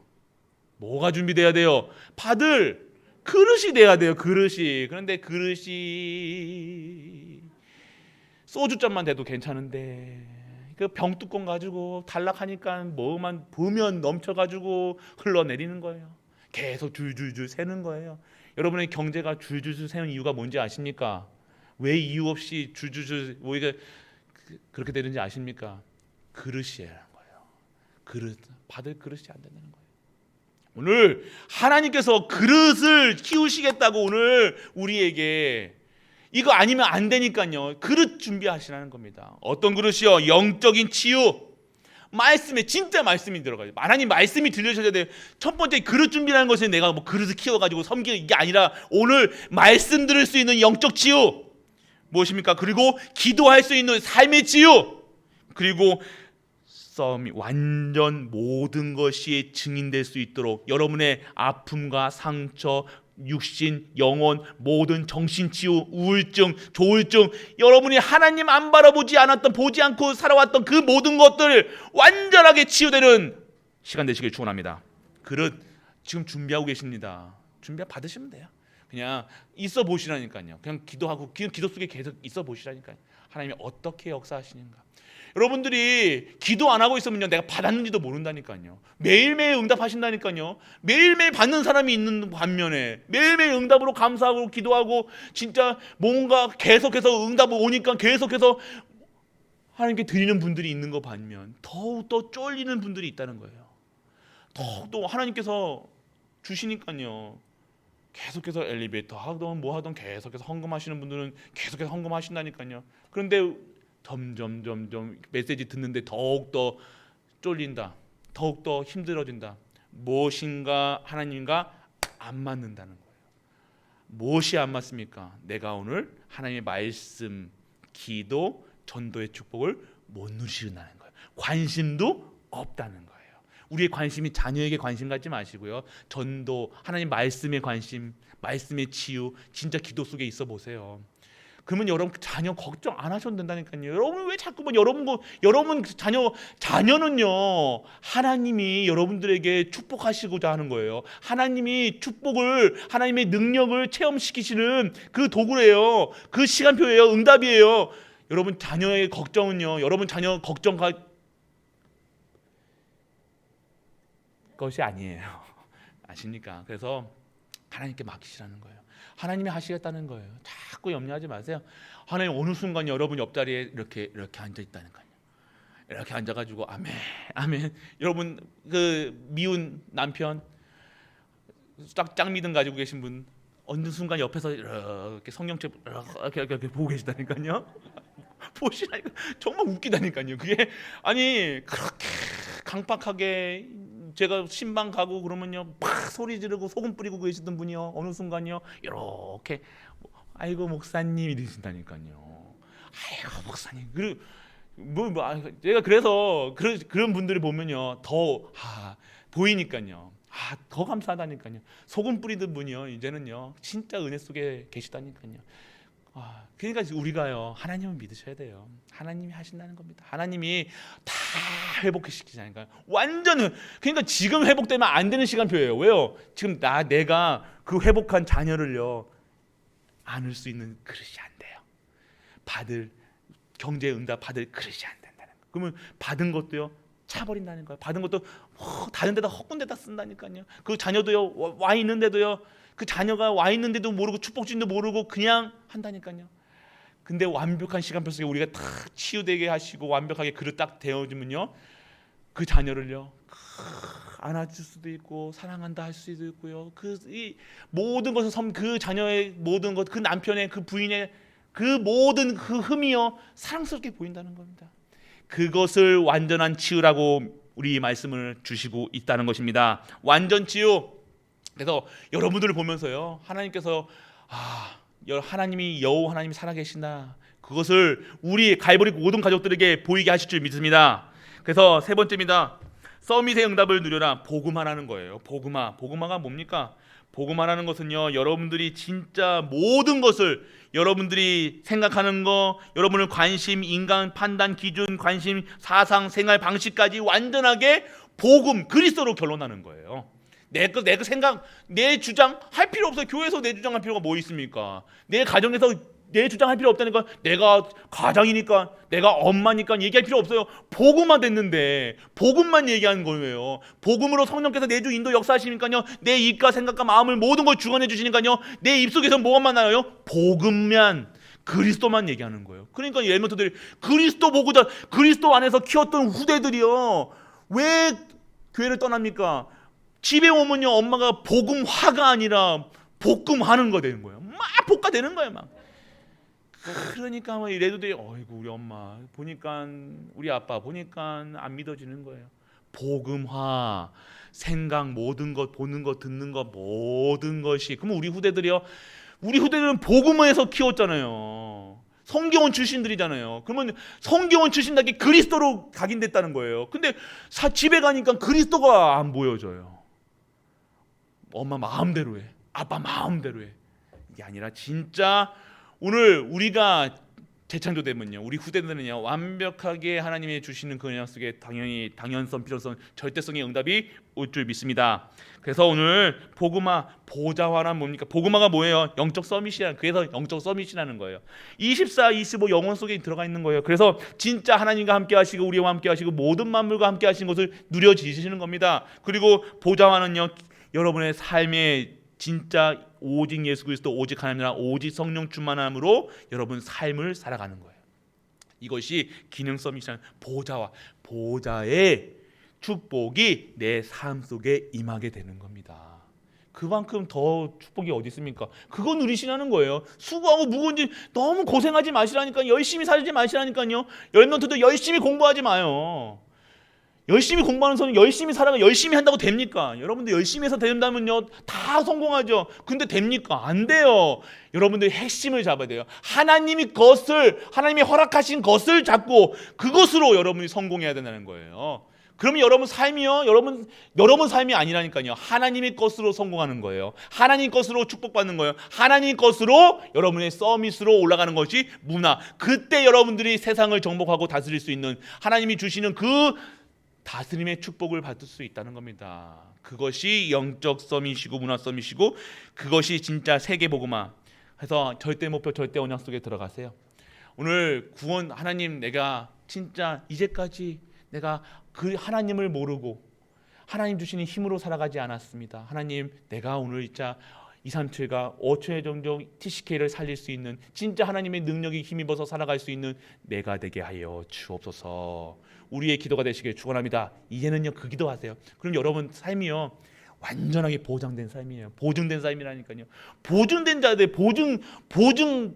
받을 그릇이 돼야 돼요. 그릇이. 그런데 그릇이 소주잔만 돼도 괜찮은데 그 병뚜껑 가지고 탈락하니까 뭐만 보면 넘쳐가지고 흘러내리는 거예요. 계속 줄줄줄 새는 거예요. 여러분의 경제가 줄줄줄 새는 이유가 뭔지 아십니까? 왜 이유 없이 줄줄줄 이게 그렇게 되는지 아십니까? 그릇이라는 거예요. 받을 그릇이 안 된다는 거예요. 오늘 하나님께서 그릇을 키우시겠다고 오늘 우리에게 이거 아니면 안 되니까요. 그릇 준비하시라는 겁니다. 어떤 그릇이요? 영적인 치유. 진짜 말씀이 들어가요. 하나님 말씀이 들려셔야 돼요. 첫 번째 그릇 준비라는 것은 내가 그릇을 키워가지고 섬기는 이게 아니라 오늘 말씀 들을 수 있는 영적 치유. 무엇입니까? 그리고 기도할 수 있는 삶의 치유. 그리고 썸이 완전 모든 것이 증인될 수 있도록 여러분의 아픔과 상처, 육신, 영혼, 모든 정신치유, 우울증, 조울증, 여러분이 하나님 안 바라보지 않았던, 보지 않고 살아왔던 그 모든 것들 완전하게 치유되는 시간 되시길 축원합니다. 그릇 지금 준비하고 계십니다. 준비 받으시면 돼요. 그냥 있어 보시라니까요. 그냥 기도하고 기도 속에 계속 있어 보시라니까요. 하나님이 어떻게 역사하시는가. 여러분들이 기도 안 하고 있으면요, 내가 받았는지도 모른다니까요. 매일매일 응답하신다니까요. 매일매일 받는 사람이 있는 반면에 매일매일 응답으로 감사하고 기도하고 진짜 뭔가 계속해서 응답 오니까 계속해서 하나님께 드리는 분들이 있는 거 반면 더욱더 쫄리는 분들이 있다는 거예요. 더욱더 하나님께서 주시니까요. 계속해서 엘리베이터 하던 뭐 하던 계속해서 헌금하시는 분들은 계속해서 헌금하신다니까요. 그런데 점점 메시지 듣는데 더욱더 쫄린다. 더욱더 힘들어진다. 무엇인가 하나님과 안 맞는다는 거예요. 무엇이 안 맞습니까? 내가 오늘 하나님의 말씀, 기도, 전도의 축복을 못 누리는다는 거예요. 관심도 없다는 거예요. 우리의 관심이 자녀에게 관심 갖지 마시고요. 전도, 하나님 말씀에 관심, 말씀의 치유, 진짜 기도 속에 있어 보세요. 그러면 여러분 자녀 걱정 안 하셔도 된다니까요. 여러분 왜 자꾸만 여러분 자녀는요, 하나님이 여러분들에게 축복하시고자 하는 거예요. 하나님이 축복을, 하나님의 능력을 체험시키시는 그 도구래요. 그 시간표예요. 응답이에요. 여러분 자녀의 걱정은요, 여러분 자녀 걱정 것이 아니에요. 아십니까? 그래서 하나님께 맡기시라는 거예요. 하나님이 하시겠다는 거예요. 자꾸 염려하지 마세요. 하나님 어느 순간 여러분 옆자리에 이렇게 앉아 있다니까요. 이렇게 앉아가지고 아멘, 아멘. 여러분 그 미운 남편, 짝 믿음 가지고 계신 분 어느 순간 옆에서 이렇게 성경책 이렇게 보고 계시다니까요. 보시라니까 정말 웃기다니까요. 그게 아니 그렇게 강팍하게 제가 신방 가고 그러면요 막 소리 지르고 소금 뿌리고 계시던 분이요 어느 순간요 이렇게 아이고 목사님 이러신다니까요. 아이고 목사님 제가 그래서 그런 분들을 보면요 더 보이니까요. 더 감사하다니까요. 소금 뿌리던 분이요 이제는요 진짜 은혜 속에 계시다니까요. 그러니까 우리가요 하나님을 믿으셔야 돼요. 하나님이 하신다는 겁니다. 하나님이 다 회복시키자니까요. 완전 그러니까 지금 회복되면 안 되는 시간표예요. 왜요? 지금 내가 그 회복한 자녀를요 안을 수 있는 그릇이 안 돼요. 받을 경제 응답 받을 그릇이 안 된다는 거예요. 그러면 받은 것도요 차버린다는 거예요. 받은 것도 다른 데다 헛군데다 쓴다니까요. 그 자녀도요 와 있는데도요 그 자녀가 와 있는데도 모르고 축복진도 모르고 그냥 한다니까요. 근데 완벽한 시간표 속에 우리가 다 치유되게 하시고 완벽하게 그릇 딱 되어지면요 그 자녀를요 안아줄 수도 있고 사랑한다 할 수도 있고요. 이 모든 것을 그 자녀의 모든 것, 그 남편의 그 부인의 그 모든 그 흠이요 사랑스럽게 보인다는 겁니다. 그것을 완전한 치유라고 우리 말씀을 주시고 있다는 것입니다. 완전 치유. 그래서 여러분들을 보면서요 하나님께서 하나님이 여호와 하나님이 살아계신다 그것을 우리 갈보리 모든 가족들에게 보이게 하실 줄 믿습니다. 그래서 세 번째입니다. 서밋의 응답을 누려라. 복음화라는 거예요. 복음화가 뭡니까? 복음화라는 것은요 여러분들이 진짜 모든 것을 여러분들이 생각하는 거, 여러분의 관심, 인간 판단 기준, 관심, 사상, 생활 방식까지 완전하게 복음 그리스도로 결론하는 거예요. 내 생각, 내 주장 할 필요 없어요. 교회에서 내 주장할 필요가 뭐 있습니까? 내 가정에서 내 주장할 필요 없다니까. 내가 가장이니까, 내가 엄마니까 얘기할 필요 없어요. 복음만 됐는데 복음만 얘기하는 거예요. 복음으로 성령께서 내 주 인도 역사하시니까요. 내 입과 생각과 마음을 모든 걸 주관해 주시니까요. 내 입속에서 뭐만 나요? 복음만, 그리스도만 얘기하는 거예요. 그러니까 엘몬트들이 그리스도 보고자 그리스도 안에서 키웠던 후대들이요 왜 교회를 떠납니까? 집에 오면요 엄마가 복음화가 아니라 볶음하는 거 되는 거예요. 막 볶아대는 거예요 막. 그러니까 막 레드들이 어이구 우리 엄마 보니까 우리 아빠 보니까 안 믿어지는 거예요. 복음화, 생각 모든 것 보는 것 듣는 것 모든 것이. 그러면 우리 후대들은 복음화에서 키웠잖아요. 성경원 출신들이잖아요. 그러면 성경원 출신답게 그리스도로 각인됐다는 거예요. 근데 집에 가니까 그리스도가 안 보여져요. 엄마 마음대로 해, 아빠 마음대로 해. 이게 아니라 진짜 오늘 우리가 재창조되면요, 우리 후대들은요 완벽하게 하나님이 주시는 그 언약 속에 당연히 당연성, 필요성, 절대성의 응답이 올 줄 믿습니다. 그래서 오늘 복음화, 보좌화란 뭡니까? 복음화가 뭐예요? 영적 서밋이라는, 그래서 영적 서밋이라는 거예요. 24, 25 영혼 속에 들어가 있는 거예요. 그래서 진짜 하나님과 함께 하시고 우리와 함께 하시고 모든 만물과 함께 하시는 것을 누려지시는 겁니다. 그리고 보좌화는요, 여러분의 삶에 진짜 오직 예수 그리스도, 오직 하나님이라, 오직 성령 충만함으로 여러분 삶을 살아가는 거예요. 이것이 기능 서밋이라는 보좌와 보좌의 축복이 내 삶 속에 임하게 되는 겁니다. 그만큼 더 축복이 어디 있습니까? 그거 누리시라는 거예요. 수고하고 무거운 일 너무 고생하지 마시라니까요. 열심히 살지 마시라니까요. 열명토도 열심히 공부하지 마요. 열심히 공부하는 사람은 열심히 살아가 열심히 한다고 됩니까? 여러분들 열심히 해서 된다면요 다 성공하죠. 근데 됩니까? 안 돼요. 여러분들 핵심을 잡아야 돼요. 하나님이 허락하신 것을 잡고 그것으로 여러분이 성공해야 된다는 거예요. 그러면 여러분 삶이요, 여러분 삶이 아니라니까요. 하나님의 것으로 성공하는 거예요. 하나님 것으로 축복받는 거예요. 하나님 것으로 여러분의 서밋으로 올라가는 것이 문화. 그때 여러분들이 세상을 정복하고 다스릴 수 있는, 하나님이 주시는 그 다스림의 축복을 받을 수 있다는 겁니다. 그것이 영적 서밋이고 문화 서밋이고, 그것이 진짜 세계 복음화. 해서 절대 목표, 절대 언약 속에 들어가세요. 오늘 구원, 하나님, 내가 진짜 이제까지 내가 그 하나님을 모르고 하나님 주시는 힘으로 살아가지 않았습니다. 하나님, 내가 오늘 진짜 237과 5초의 정도 TCK를 살릴 수 있는 진짜 하나님의 능력이 힘입어서 살아갈 수 있는 내가 되게 하여 주옵소서. 우리의 기도가 되시길 축원합니다. 이제는요 그 기도하세요. 그럼 여러분 삶이요 완전하게 보장된 삶이에요. 보증된 삶이라니까요. 보증된 자들, 보증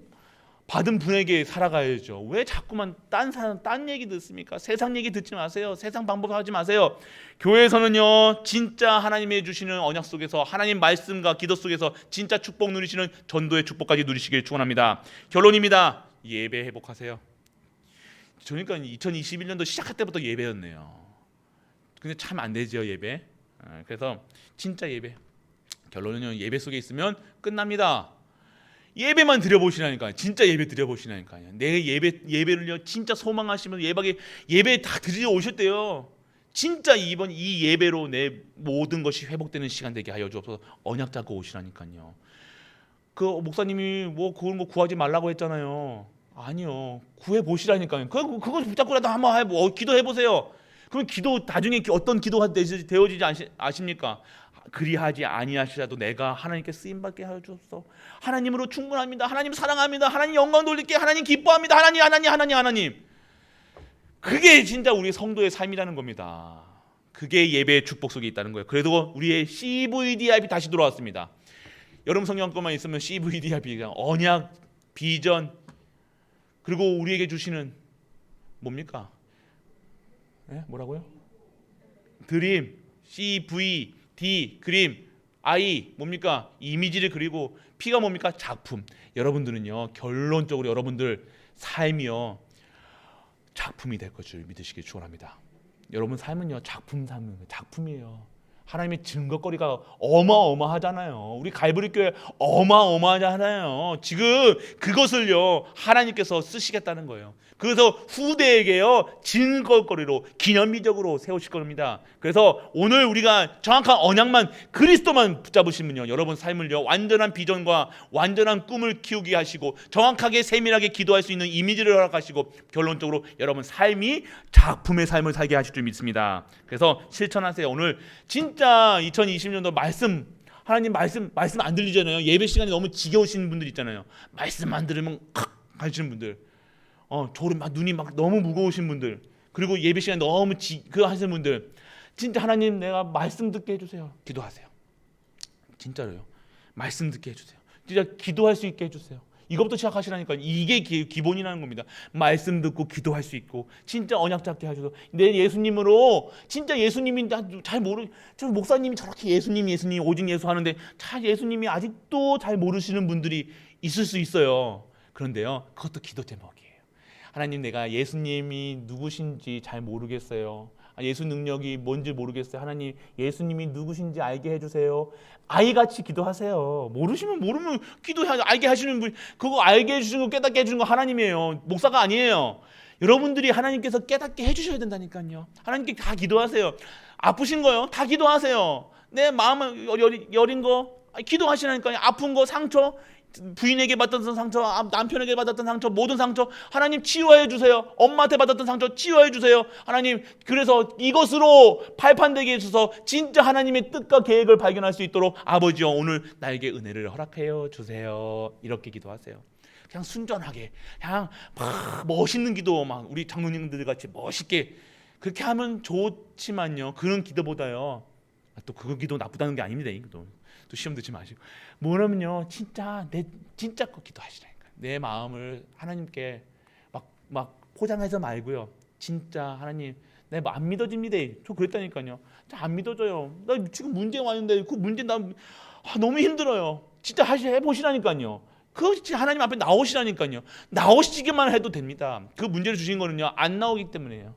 받은 분에게 살아가야죠. 왜 자꾸만 딴 얘기 듣습니까? 세상 얘기 듣지 마세요. 세상 방법 하지 마세요. 교회에서는요 진짜 하나님이 주시는 언약 속에서, 하나님 말씀과 기도 속에서 진짜 축복 누리시는 전도의 축복까지 누리시길 축원합니다. 결론입니다. 예배 회복하세요. 그러니까 2021년도 시작할 때부터 예배였네요. 근데 참 안 되죠 예배. 그래서 진짜 예배, 결론은요 예배 속에 있으면 끝납니다. 예배만 드려보시라니까요. 진짜 예배 드려보시라니까요. 내 예배를요 진짜 소망하시면 예배 다 드리러 오셨대요. 진짜 이번 이 예배로 내 모든 것이 회복되는 시간 되게 하여 주옵소서. 언약 잡고 오시라니까요. 그 목사님이 그런 거 구하지 말라고 했잖아요. 아니요, 구해 보시라니까요. 그거 붙잡고라도 한번 기도해 보세요. 그럼 기도 나중에 어떤 기도가 되어지지 아십니까? 그리하지 아니하시라도 내가 하나님께 쓰임 받게 하여 주옵소서. 하나님으로 충분합니다. 하나님 사랑합니다. 하나님 영광 돌릴게. 하나님 기뻐합니다. 하나님. 그게 진짜 우리 성도의 삶이라는 겁니다. 그게 예배의 축복 속에 있다는 거예요. 그래도 우리의 CVDIP 다시 돌아왔습니다. 여러분 성경권만 있으면 CVDIP, 언약, 비전, 그리고 우리에게 주시는 뭡니까? 뭐라고요? 드림, CVD, 그림, I 뭡니까? 이미지를 그리고 P가 뭡니까? 작품. 여러분들은요 결론적으로 여러분들 삶이요 작품이 될 것을 믿으시길 축원합니다. 여러분 삶은요 작품이에요. 하나님의 증거거리가 어마어마하잖아요. 우리 갈보리 교회 어마어마하잖아요. 지금 그것을요 하나님께서 쓰시겠다는 거예요. 그래서 후대에게요 증거거리로 기념비적으로 세우실 겁니다. 그래서 오늘 우리가 정확한 언약만, 그리스도만 붙잡으시면요 여러분 삶을요 완전한 비전과 완전한 꿈을 키우게 하시고 정확하게 세밀하게 기도할 수 있는 이미지를 허락하시고 결론적으로 여러분 삶이 작품의 삶을 살게 하실 줄 믿습니다. 그래서 실천하세요. 오늘 진짜 2020년도 하나님 말씀 안 들리잖아요. 예배 시간이 너무 지겨우신 분들 있잖아요. 말씀 안 들으면 가시는 분들, 눈이 너무 무거우신 분들, 그리고 예배 시간 너무 하시는 분들, 진짜 하나님 내가 말씀 듣게 해주세요. 기도하세요. 진짜로요. 말씀 듣게 해주세요. 진짜 기도할 수 있게 해주세요. 이것부터 시작하시라니까. 이게 기본이라는 겁니다. 말씀 듣고 기도할 수 있고 진짜 언약 잡게 하셔서 내 예수님으로, 진짜 예수님이 잘 저 목사님이 저렇게 예수님 오직 예수 하는데 잘 예수님이 아직도 잘 모르시는 분들이 있을 수 있어요. 그런데요, 그것도 기도 제목이에요. 하나님, 내가 예수님이 누구신지 잘 모르겠어요. 예수 능력이 뭔지 모르겠어요. 하나님, 예수님이 누구신지 알게 해주세요. 아이같이 기도하세요. 모르면 알게 하시는 분, 그거 알게 해주시는 거, 깨닫게 해주는 거 하나님이에요. 목사가 아니에요. 여러분들이 하나님께서 깨닫게 해주셔야 된다니까요. 하나님께 다 기도하세요. 아프신 거요, 다 기도하세요. 내 마음 여린 거 기도하시라니까요. 아픈 거, 상처, 부인에게 받았던 상처, 남편에게 받았던 상처, 모든 상처 하나님 치유해 주세요. 엄마한테 받았던 상처 치유해 주세요. 하나님, 그래서 이것으로 발판되게 해주셔서 진짜 하나님의 뜻과 계획을 발견할 수 있도록 아버지여, 오늘 나에게 은혜를 허락하여 주세요. 이렇게 기도하세요. 그냥 순전하게, 그냥 막 멋있는 기도, 막 우리 장로님들 같이 멋있게 그렇게 하면 좋지만요, 그런 기도보다요, 또 그 기도 나쁘다는 게 아닙니다. 이 기도 또 시험 듣지 마시고, 뭐냐면요, 진짜 진짜 꼭 기도하시라니까. 내 마음을 하나님께 막 포장해서 말고요. 진짜 하나님, 내 안 믿어집니다. 저 그랬다니까요. 안 믿어져요. 나 지금 문제 왔는데 그 문제 너무 힘들어요. 진짜 해보시라니까요. 그 하나님 앞에 나오시라니까요. 나오시기만 해도 됩니다. 그 문제를 주신 거는요, 안 나오기 때문이에요.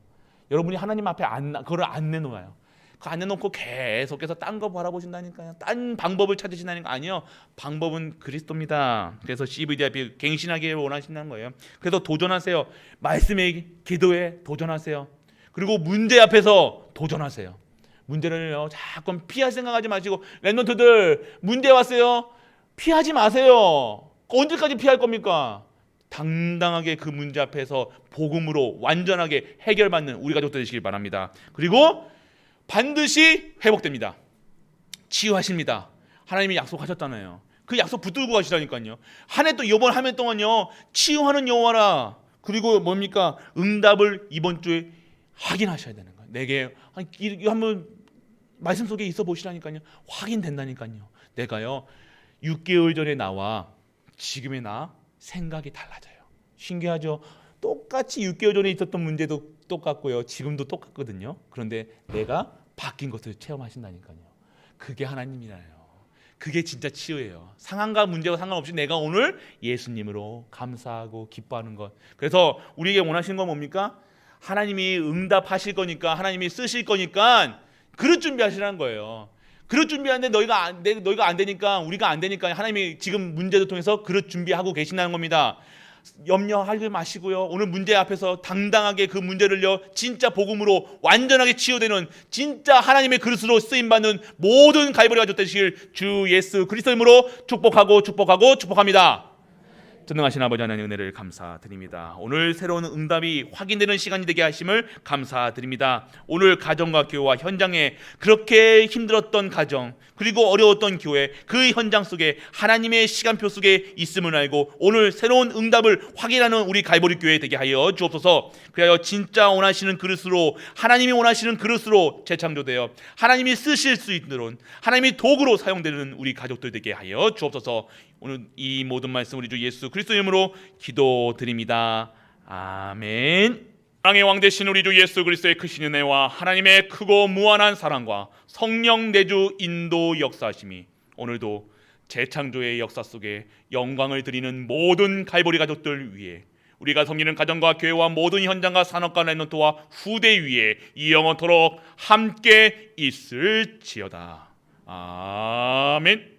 여러분이 하나님 앞에 그걸 안 내놓아요. 그 안 내놓고 계속해서 딴 거 바라보신다니까요. 딴 방법을 찾으신다니까. 아니요, 방법은 그리스도입니다. 그래서 CVD 앞에 갱신하기를 원하신다는 거예요. 그래서 도전하세요. 말씀에, 기도에 도전하세요. 그리고 문제 앞에서 도전하세요. 문제를요, 자꾸 피할 생각하지 마시고, 랩런트들 문제 왔어요, 피하지 마세요. 언제까지 피할 겁니까? 당당하게 그 문제 앞에서 복음으로 완전하게 해결받는 우리 가족들 되시길 바랍니다. 그리고 반드시 회복됩니다. 치유하십니다. 하나님이 약속하셨잖아요. 그 약속 붙들고 가시라니까요. 한 해 또 이번 한 해 동안요, 치유하는 여호와라. 그리고 뭡니까? 응답을 이번 주에 확인하셔야 되는 거예요. 내게 한번 말씀 속에 있어 보시라니까요. 확인된다니까요. 내가요, 6개월 전에 나와 지금의 나 생각이 달라져요. 신기하죠? 똑같이 6개월 전에 있었던 문제도 똑같고요, 지금도 똑같거든요. 그런데 내가 바뀐 것을 체험하신다니까요. 그게 하나님이라요. 그게 진짜 치유예요. 상황과 문제와 상관없이 내가 오늘 예수님으로 감사하고 기뻐하는 것. 그래서 우리에게 원하시는 건 뭡니까? 하나님이 응답하실 거니까, 하나님이 쓰실 거니까 그릇 준비하시라는 거예요. 그릇 준비하는데 너희가 안 되니까, 우리가 안 되니까 하나님이 지금 문제를 통해서 그릇 준비하고 계신다는 겁니다. 염려하지 마시고요, 오늘 문제 앞에서 당당하게 그 문제를요, 진짜 복음으로 완전하게 치유되는 진짜 하나님의 그릇으로 쓰임받는 모든 가이버리 가족 되시길 주 예수 그리스도 이름으로 축복합니다. 전능하신 아버지 하나님, 은혜를 감사드립니다. 오늘 새로운 응답이 확인되는 시간이 되게 하심을 감사드립니다. 오늘 가정과 교회와 현장에 그렇게 힘들었던 가정, 그리고 어려웠던 교회, 그 현장 속에 하나님의 시간표 속에 있음을 알고 오늘 새로운 응답을 확인하는 우리 갈보리 교회 되게 하여 주옵소서. 그래야 진짜 원하시는 그릇으로, 하나님이 원하시는 그릇으로 재창조되어 하나님이 쓰실 수 있는, 하나님이 도구로 사용되는 우리 가족들 되게 하여 주옵소서. 오늘 이 모든 말씀 우리 주 예수 그리스도 이름으로 기도드립니다. 아멘. 사랑의 왕 되신 우리 주 예수 그리스도의 크신 은혜와 하나님의 크고 무한한 사랑과 성령 내주 인도 역사하심이 오늘도 재창조의 역사 속에 영광을 드리는 모든 갈보리 가족들 위에, 우리가 섬기는 가정과 교회와 모든 현장과 산업과 랩런트와 후대 위에 이 영원토록 함께 있을지어다. 아멘.